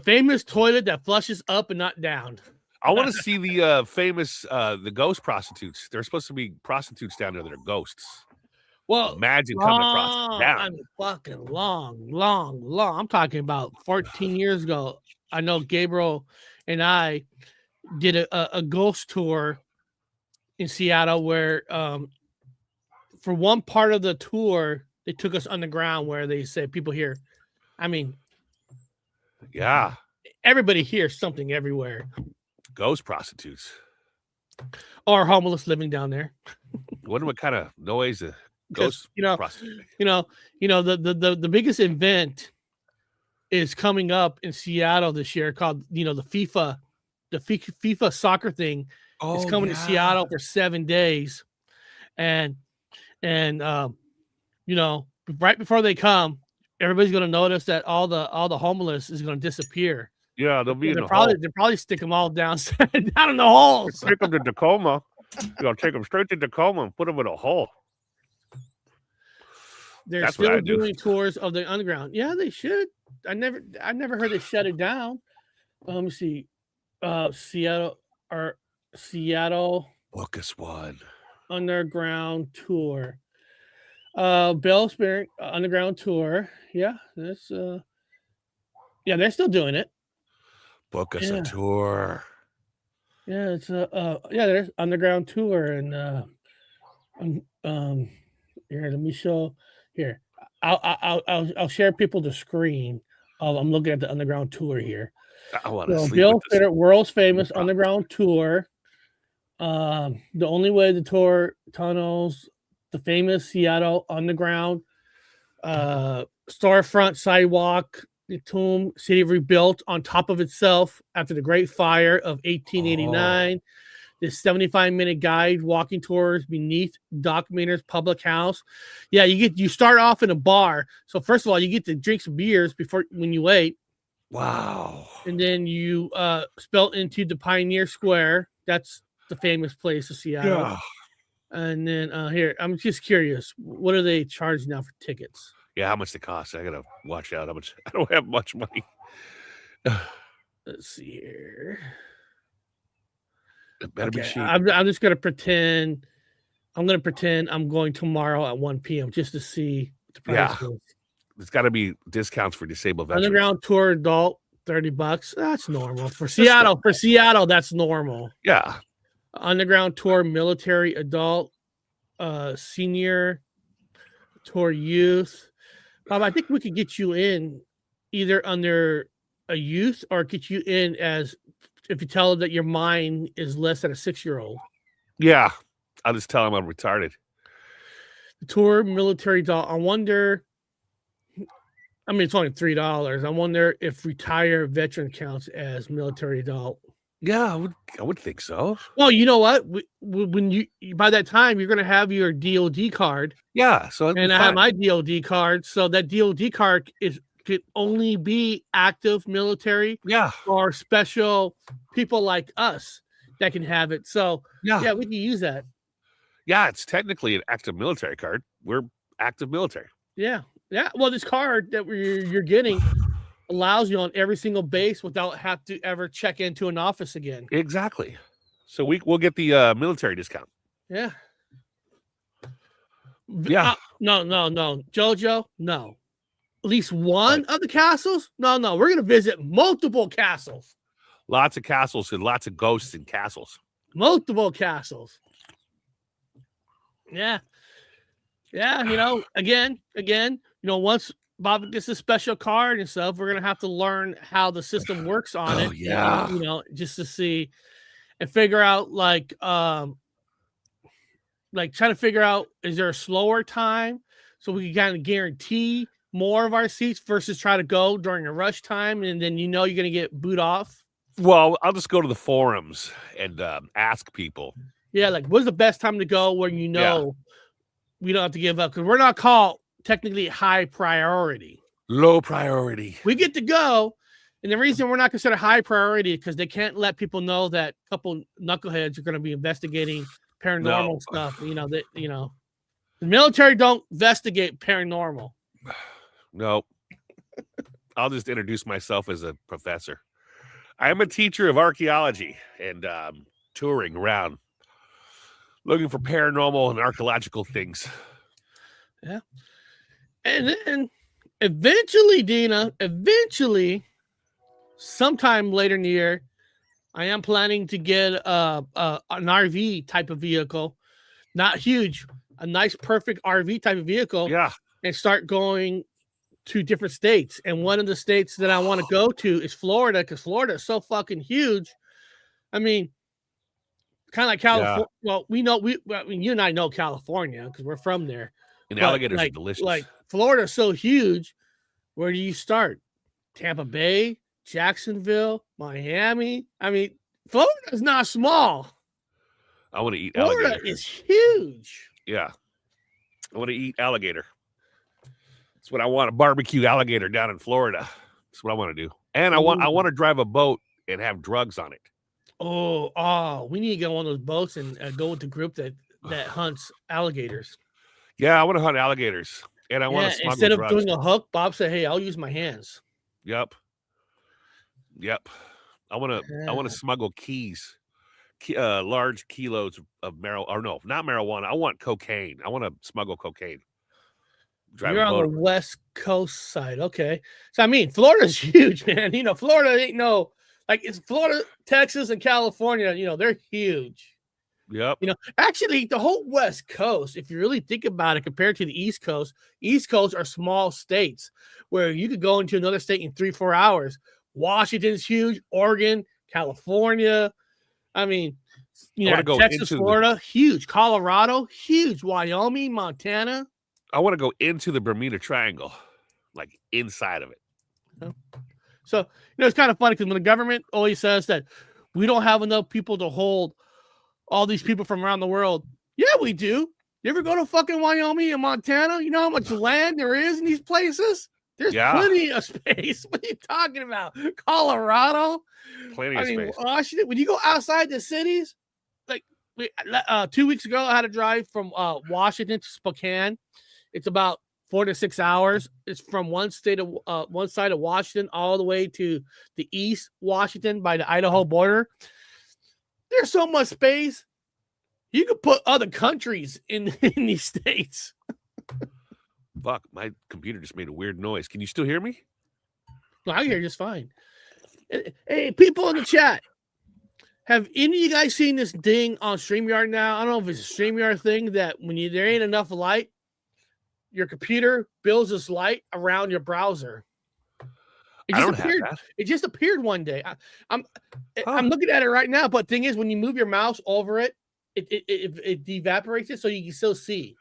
famous toilet that flushes up and not down. I want to see the famous the ghost prostitutes. There's supposed to be prostitutes down there that are ghosts. Well, imagine coming across down. I'm fucking long. I'm talking about 14 years ago. I know Gabriel and I did a ghost tour in Seattle where for one part of the tour they took us underground where they said people here. I mean, yeah, everybody hears something everywhere. Ghost prostitutes or homeless living down there. Wonder what kind of noise a ghost prostitute make. The biggest event is coming up in Seattle this year called the FIFA soccer thing. It's coming to Seattle for 7 days, and right before they come, everybody's going to notice that all the homeless is going to disappear. Yeah, they'll be they'll probably stick them all down in the holes. Take them to Tacoma. Take them straight to Tacoma and put them in a hole. They're still doing tours of the underground. Yeah, they should. I never heard they shut it down. Let me see. Seattle Book us one. Underground tour. Bell Spirit underground tour. Yeah, that's they're still doing it. Book us a tour. Yeah, it's there's underground tour and here, let me show here. I'll share people the screen. I'm looking at the underground tour here. I want to sleep Bill Spirit, world's famous underground tour. The only way the tour tunnels, the famous Seattle underground storefront sidewalk, the tomb city rebuilt on top of itself after the Great Fire of 1889. This 75-minute guide walking tours beneath Doc Maynard's public house. Yeah, you start off in a bar. So first of all, you get to drink some beers when you wait. Wow. And then you spill into the Pioneer Square. That's the famous place of Seattle. Yeah. And then here, I'm just curious, what do they charge now for tickets? Yeah, how much they cost? I gotta watch out how much. I don't have much money. Let's see here. It better be cheap. I'm just gonna pretend. I'm gonna pretend I'm going tomorrow at 1 p.m. just to see what the price is. There's got to be discounts for disabled veterans. Underground tour adult, $30. That's normal for Seattle. For Seattle, that's normal. Yeah. Underground tour military adult, senior tour youth. Bob, I think we could get you in either under a youth or get you in as if you tell them that your mind is less than a 6-year-old. Yeah. I'll just tell them I'm retarded. The tour military adult. I wonder. I mean, it's only $3. I wonder if retired veteran counts as military adult. Yeah, I would think so. Well, you know what? When you by that time you're going to have your DOD card. Yeah, so and I have my DOD card, so that DOD card could only be active military. Yeah, or special people like us that can have it. So yeah, we can use that. Yeah, it's technically an active military card. We're active military. Yeah. Well, this card that you're getting allows you on every single base without have to ever check into an office again. Exactly. So we'll get the military discount. Yeah. Yeah. No, Jojo. No. At least one of the castles. No. We're gonna visit multiple castles. Lots of castles and lots of ghosts in castles. Multiple castles. Yeah. Again. Once Bob gets a special card and stuff, we're gonna have to learn how the system works on it. Yeah. And, just to see and figure out trying to figure out, is there a slower time so we can kind of guarantee more of our seats versus try to go during a rush time and then you're gonna get booed off. Well, I'll just go to the forums and ask people. Yeah, what's the best time to go when we don't have to give up because we're not called technically high priority. Low priority. We get to go. And the reason we're not considered high priority is because they can't let people know that a couple knuckleheads are going to be investigating paranormal stuff. The military don't investigate paranormal. No. I'll just introduce myself as a professor. I am a teacher of archaeology and touring around looking for paranormal and archaeological things. Yeah. And then eventually, Dina, sometime later in the year, I am planning to get an RV type of vehicle, not huge, a nice, perfect RV type of vehicle. Yeah. And start going to different states. And one of the states that I want to go to is Florida, because Florida is so fucking huge. I mean, kind of like California. Yeah. Well, you and I know California because we're from there. And alligators are delicious. Like Florida is so huge. Where do you start? Tampa Bay, Jacksonville, Miami. I mean, Florida is not small. I want to eat Florida alligator. Is huge. Yeah. I want to eat alligator. That's what I want, a barbecue alligator down in Florida. That's what I want to do. And I want to drive a boat and have drugs on it. Oh, we need to get one of those boats and go with the group that hunts alligators. Yeah, I want to hunt alligators. And I want to smuggle instead of drugs. Doing a hook, Bob said, "Hey, I'll use my hands." Yep. I want to smuggle large kilos of marijuana. Or no, not marijuana. I want cocaine. I want to smuggle cocaine. You're on the West Coast side. Okay. So, I mean, Florida's huge, man. Florida ain't it's Florida, Texas, and California. They're huge. Yep. Actually, the whole West Coast, if you really think about it, compared to the East Coast are small states where you could go into another state in 3-4 hours. Washington's huge. Oregon, California. I mean, Texas, Florida, huge. Colorado, huge. Wyoming, Montana. I want to go into the Bermuda Triangle, like inside of it. So, it's kind of funny because when the government always says that we don't have enough people to hold all these people from around the world. Yeah, we do. You ever go to fucking Wyoming and Montana? You know how much land there is in these places? There's plenty of space. What are you talking about? Colorado? Plenty of space. Washington, when you go outside the cities, like 2 weeks ago, I had to drive from Washington to Spokane. It's about 4 to 6 hours. It's from one side of Washington all the way to the East Washington by the Idaho border. There's so much space. You could put other countries in these states. Fuck, my computer just made a weird noise. Can you still hear me? No, I hear just fine. Hey, people in the chat, have any of you guys seen this ding on StreamYard now? I don't know if it's a StreamYard thing that when there ain't enough light, your computer builds this light around your browser. It just appeared one day. I'm looking at it right now, but the thing is, when you move your mouse over it, it evaporates it so you can still see.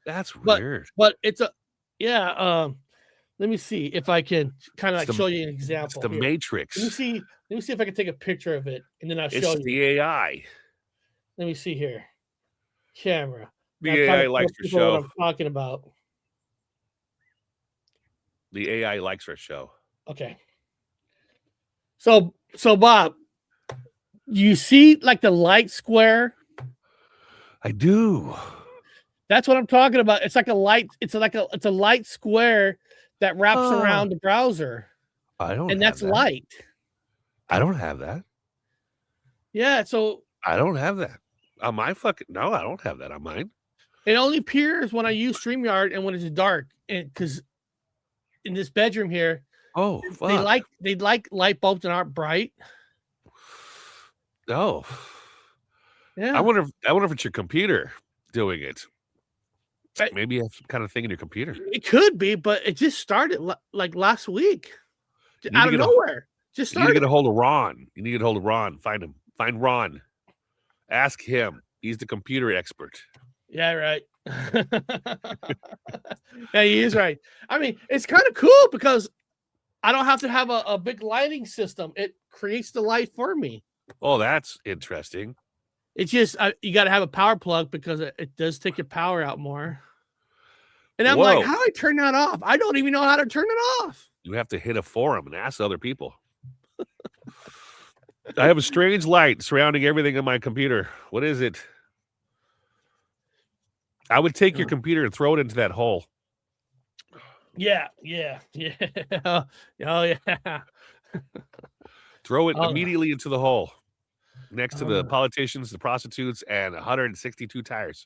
That's weird. But it's let me see if I can kind of show you an example. It's the Matrix. Let me see if I can take a picture of it and then I'll show you. It's the AI. Let me see here. Camera. The AI likes your show. What I'm talking about. The AI likes our show. Okay. So Bob, you see like the light square? I do. That's what I'm talking about. It's like a light. It's a light square that wraps around the browser. And that's light. I don't have that. Yeah. So I don't have that on my no. I don't have that on mine. It only appears when I use StreamYard and when it's dark, and because in this bedroom here, they like light bulbs that aren't bright. Oh, yeah. I wonder if it's your computer doing it. Maybe you have some kind of thing in your computer. It could be, but it just started like last week, out of nowhere. Just started. You need to get a hold of Ron. Find him. Find Ron. Ask him. He's the computer expert. Yeah, right. Yeah, he is right. I mean, it's kind of cool because I don't have to have a big lighting system. It creates the light for me. Oh, that's interesting. It's just you got to have a power plug because it does take your power out more. And I'm Whoa. like, how do I turn that off? I don't even know how to turn it off. You have to hit a forum and ask other people. I have a strange light surrounding everything on my computer. What is it? I would take your computer and throw it into that hole. Yeah. Oh, yeah. Throw it immediately into the hole next to the politicians, the prostitutes, and 162 tires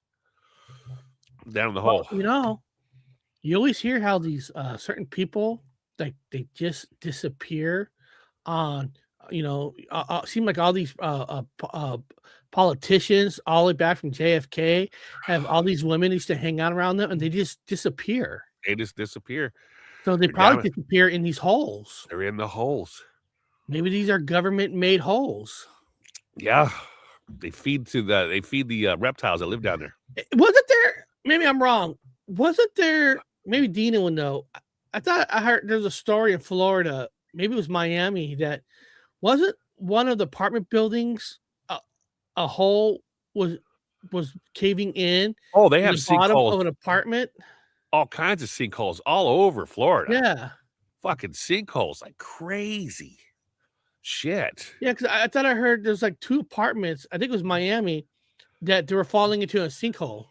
down in the hole. You know, you always hear how these certain people, like, they just disappear on, seem like all these politicians all the way back from JFK have all these women used to hang out around them, and they just disappear. They just disappear. So they probably disappear in these holes. They're in the holes. Maybe these are government-made holes. Yeah, they feed the reptiles that live down there. Wasn't there? Maybe I'm wrong. Wasn't there? Maybe Dina would know. I thought I heard there's a story in Florida. Maybe it was Miami that wasn't one of the apartment buildings. A hole was caving in. Oh, they have the bottom sinkholes of an apartment. All kinds of sinkholes all over Florida. Yeah, fucking sinkholes like crazy. Shit. Yeah, because I thought I heard there's like 2 apartments. I think it was Miami that they were falling into a sinkhole.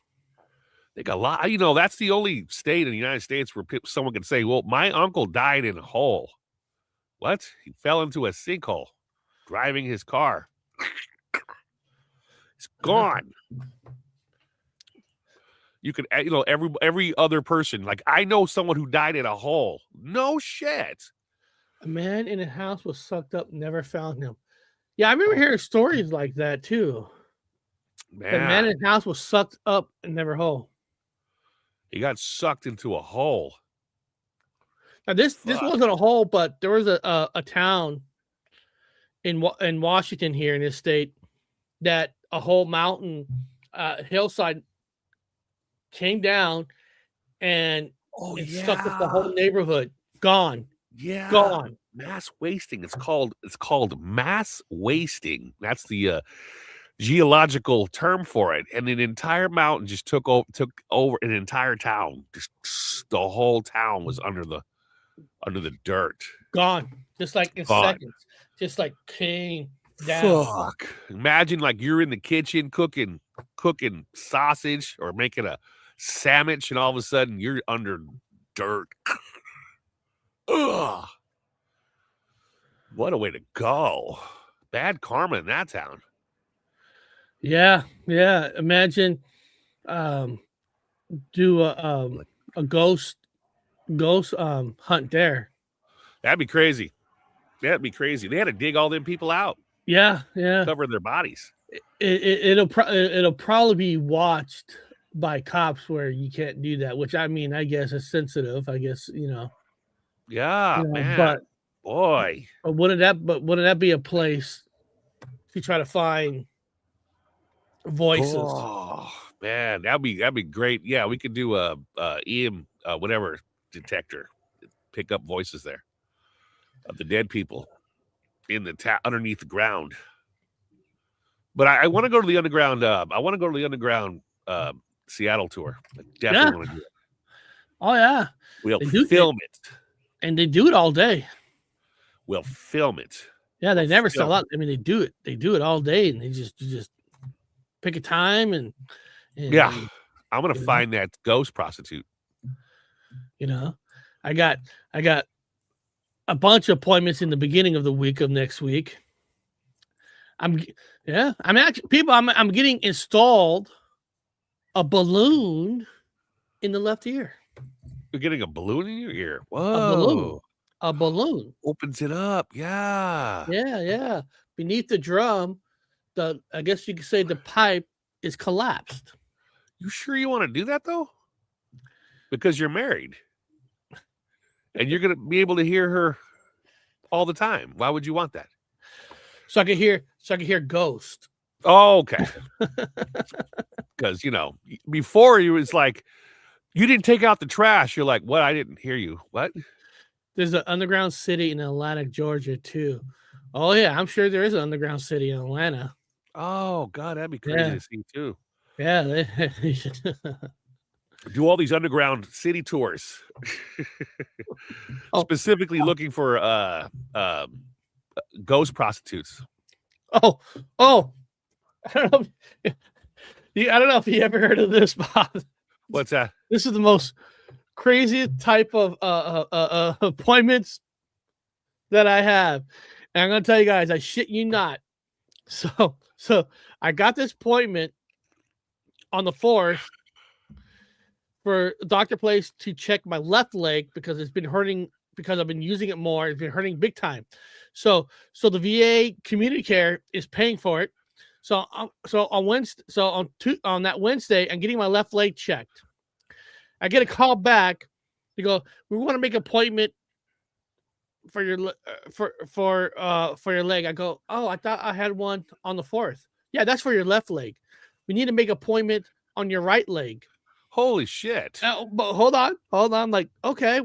They got a lot. You know, that's the only state in the United States where someone can say, "Well, my uncle died in a hole." What? He fell into a sinkhole driving his car. It's gone. You could, every other person. Like, I know someone who died in a hole. No shit. A man in a house was sucked up, never found him. Yeah, I remember hearing stories like that too. Man. The man in the house was sucked up and never whole. He got sucked into a hole. Now this wasn't a hole, but there was a town in Washington here in this state that a whole mountain hillside came down and sucked up the whole neighborhood. Gone. Yeah, gone. Mass wasting. It's called mass wasting. That's the geological term for it. And an entire mountain just took over an entire town. Just the whole town was under the dirt. Gone. Just like in seconds. Just like came down. Fuck. Imagine like you're in the kitchen cooking sausage or making a sandwich, and all of a sudden you're under dirt. Ugh. What a way to go. Bad karma in that town. Yeah. Imagine do a ghost hunt there. That'd be crazy. They had to dig all them people out. Yeah. Cover their bodies. It'll probably be watched by cops where you can't do that, which I mean, I guess is sensitive. I guess, Yeah, man. But boy. But wouldn't that be a place to try to find voices? Oh man, that'd be great. Yeah, we could do a EM whatever detector, pick up voices there of the dead people in the underneath the ground. But I want to go to the underground. I want to go to the underground Seattle tour. I definitely want to do it. Oh yeah, we'll film it, and they do it all day. We'll film it. Yeah, they never sell out. I mean, they do it. They do it all day, and they just pick a time and yeah. I'm gonna find that ghost prostitute. I got a bunch of appointments in the beginning of the week of next week. I'm getting installed a balloon in the left ear. You're getting a balloon in your ear. Whoa. A balloon opens it up. Yeah. Beneath the drum, I guess you could say the pipe is collapsed. You sure you want to do that though? Because you're married. And you're gonna be able to hear her all the time. Why would you want that? So I could hear ghost. Oh, okay. Because before you was like, you didn't take out the trash. You're like, what? I didn't hear you. What? There's an underground city in Atlanta, Georgia, too. Oh yeah, I'm sure there is an underground city in Atlanta. Oh God, that'd be crazy to see too. Yeah. do all these underground city tours, specifically looking for ghost prostitutes. Oh, I don't know. I don't know if you ever heard of this, Bob. What's that? This is the most craziest type of appointments that I have. And I'm gonna tell you guys, I shit you not. So I got this appointment on the 4th for a doctor place to check my left leg because it's been hurting because I've been using it more. It's been hurting big time. So the VA community care is paying for it. So on Wednesday, on that Wednesday, I'm getting my left leg checked. I get a call back. They go, we want to make an appointment for your for your leg. I go, oh, I thought I had one on the 4th. Yeah, that's for your left leg. We need to make an appointment on your right leg. Holy shit! But hold on. I'm like, okay.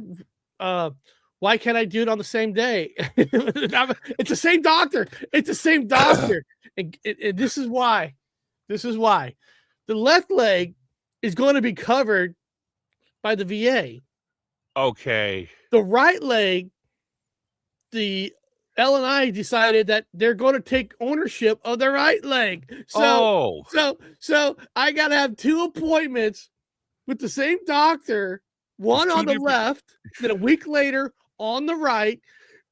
Why can't I do it on the same day? It's the same doctor. And this is why. The left leg is going to be covered by the VA. Okay. The right leg, the L&I decided that they're going to take ownership of the right leg. So I got to have 2 appointments with the same doctor, one on the left, then a week later on the right,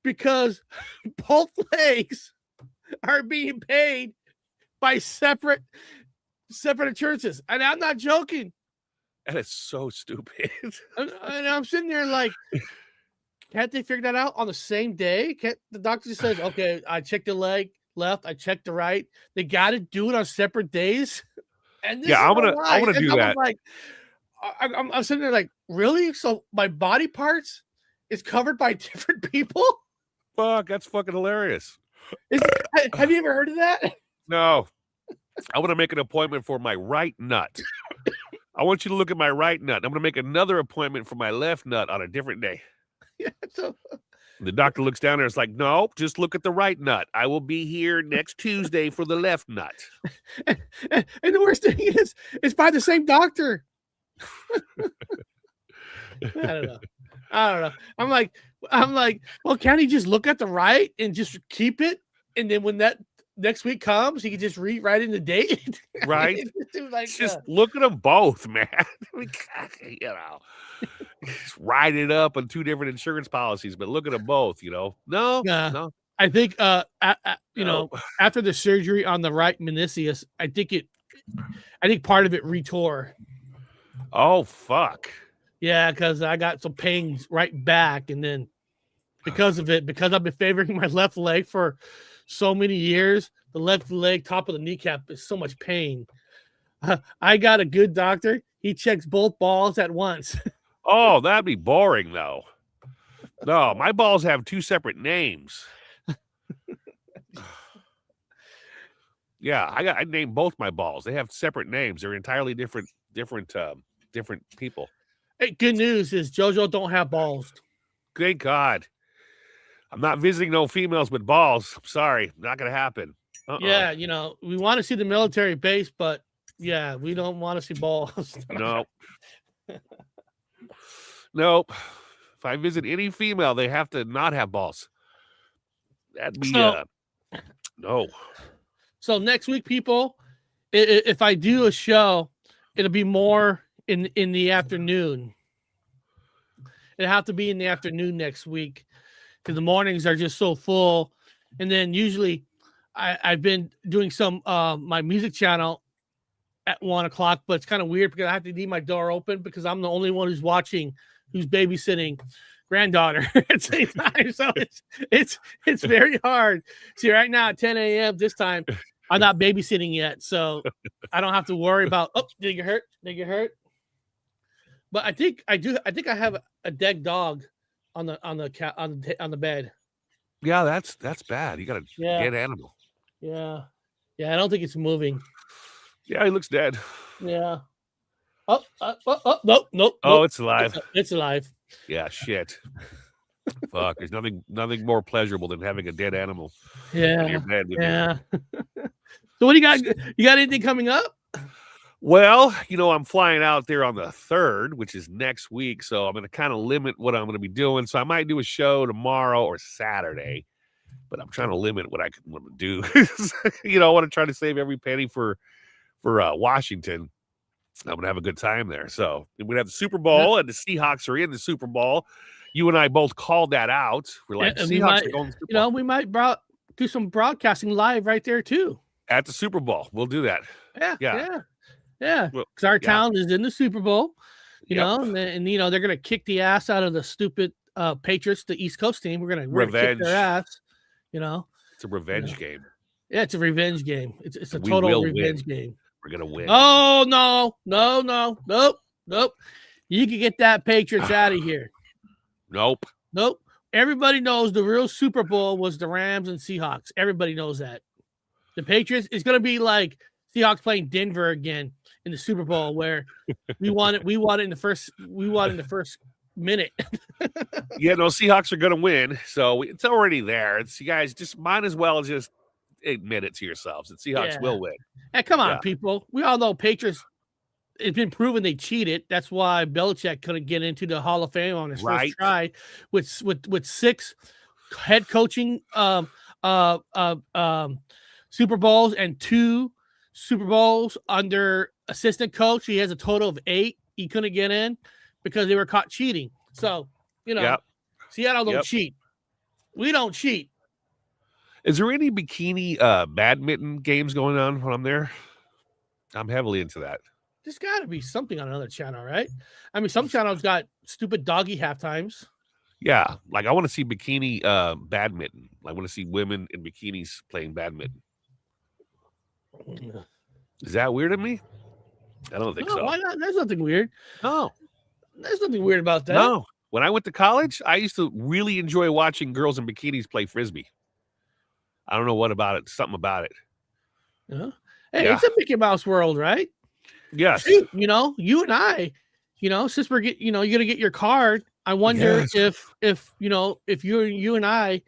because both legs are being paid by separate insurances. And I'm not joking. That is so stupid. And I'm sitting there like, can't they figure that out on the same day? Can't the doctor just says, okay, I checked the leg left, I checked the right. They got to do it on separate days. And this I'm gonna do that. Like, I'm sitting there like, really? So my body parts is covered by different people? Fuck, that's fucking hilarious. Have you ever heard of that? No. I want to make an appointment for my right nut. I want you to look at my right nut. I'm going to make another appointment for my left nut on a different day. Yeah, so the doctor looks down there. It's like, no, just look at the right nut. I will be here next Tuesday for the left nut. And the worst thing is, it's by the same doctor. I don't know. I'm like, well, can't he just look at the right and just keep it? And then when that next week comes, he can just rewrite in the date. Right? Like, just look at them both, man. Just write it up on 2 different insurance policies, but look at them both, No. I think after the surgery on the right meniscus, I think part of it retore. Oh, fuck. Yeah, because I got some pains right back, and then because of it, because I've been favoring my left leg for so many years, the left leg, top of the kneecap is so much pain. I got a good doctor. He checks both balls at once. Oh, that'd be boring, though. No, my balls have 2 separate names. Yeah, I named both my balls. They have separate names. They're entirely different people. Hey, good news is JoJo don't have balls. Thank God. I'm not visiting no females with balls. I'm sorry. Not going to happen. Yeah, we want to see the military base, but yeah, we don't want to see balls. No. Nope. If I visit any female, they have to not have balls. That'd be no. So next week, people, if I do a show, it'll be more in the afternoon. It'll have to be in the afternoon next week because the mornings are just so full. And then usually I've been doing some my music channel at 1:00, but it's kind of weird because I have to leave my door open because I'm the only one who's babysitting granddaughter at the same time. So it's very hard. See, right now at 10 a.m. this time, I'm not babysitting yet, so I don't have to worry about. Oh, did you get hurt? But I think I do. I think I have a dead dog on the bed. Yeah, that's bad. You got a dead animal. Yeah. I don't think it's moving. Yeah, he looks dead. Yeah. Oh, nope. Oh, it's alive. It's alive. Yeah, shit. Fuck. There's nothing more pleasurable than having a dead animal. Yeah. In your bed with yeah. So what do you got? You got anything coming up? Well, I'm flying out there on the 3rd, which is next week. So I'm going to kind of limit what I'm going to be doing. So I might do a show tomorrow or Saturday, but I'm trying to limit what I can do. I want to try to save every penny for Washington. I'm going to have a good time there. So we're going to have the Super Bowl, and the Seahawks are in the Super Bowl. You and I both called that out. We're like, Seahawks are going to the Super Bowl. We might do some broadcasting live right there too. At the Super Bowl. We'll do that. Yeah. Because our town is in the Super Bowl, know, and they're going to kick the ass out of the stupid Patriots, the East Coast team. We're going to kick their ass, It's a revenge game. Yeah, it's a revenge game. It's a total revenge game. We're going to win. Oh, nope. You can get that Patriots out of here. Nope. Everybody knows the real Super Bowl was the Rams and Seahawks. Everybody knows that. The Patriots is going to be like Seahawks playing Denver again in the Super Bowl, where we won it in the first minute. Seahawks are going to win, so it's already there. You guys just might as well just admit it to yourselves that Seahawks will win. Hey, come on, people. We all know Patriots. It's been proven they cheated. That's why Belichick couldn't get into the Hall of Fame on his first try with 6 head coaching Super Bowls and 2 Super Bowls under assistant coach. He has a total of 8. He couldn't get in because they were caught cheating. So, Seattle don't cheat. We don't cheat. Is there any bikini badminton games going on when I'm there? I'm heavily into that. There's got to be something on another channel, right? I mean, some channels got stupid doggy halftimes. Yeah, like I want to see bikini badminton. I want to see women in bikinis playing badminton. Is that weird to me? I don't think so. Why not? There's nothing weird. No. There's nothing weird about that. No. When I went to college, I used to really enjoy watching girls in bikinis play Frisbee. I don't know what about it. Something about it. Hey, it's a Mickey Mouse world, right? Yes. Shoot, you and I, since we're you're gonna get your card. I wonder if you and I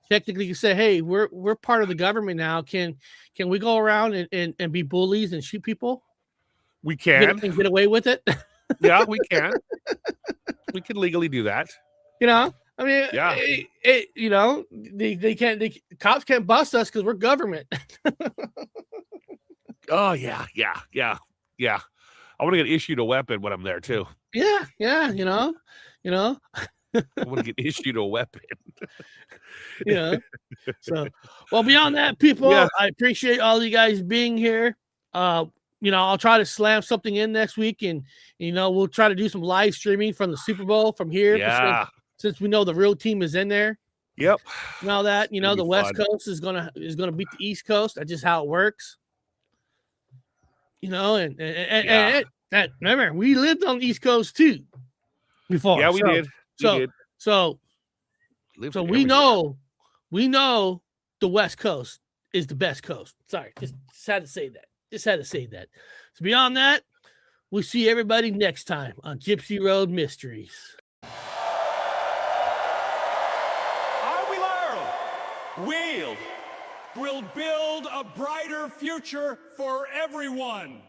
technically say, hey, we're part of the government now. Can we go around and be bullies and shoot people? We can get away with it. Yeah, we can. We can legally do that. I mean, they can't. Cops can't bust us because we're government. Oh yeah. I want to get issued a weapon when I'm there too. Yeah. I want to get issued a weapon. So, well, beyond that, people, I appreciate all you guys being here. I'll try to slam something in next week, and we'll try to do some live streaming from the Super Bowl from here. Yeah. Since we know the real team is in there. Yep. And all that, the West Coast is gonna beat the East Coast. That's just how it works. And remember, we lived on the East Coast too before. Yeah, we did. So we know the West Coast is the best coast. Sorry, just had to say that. So beyond that, we'll see everybody next time on Gypsy Road Mysteries. We'll build a brighter future for everyone.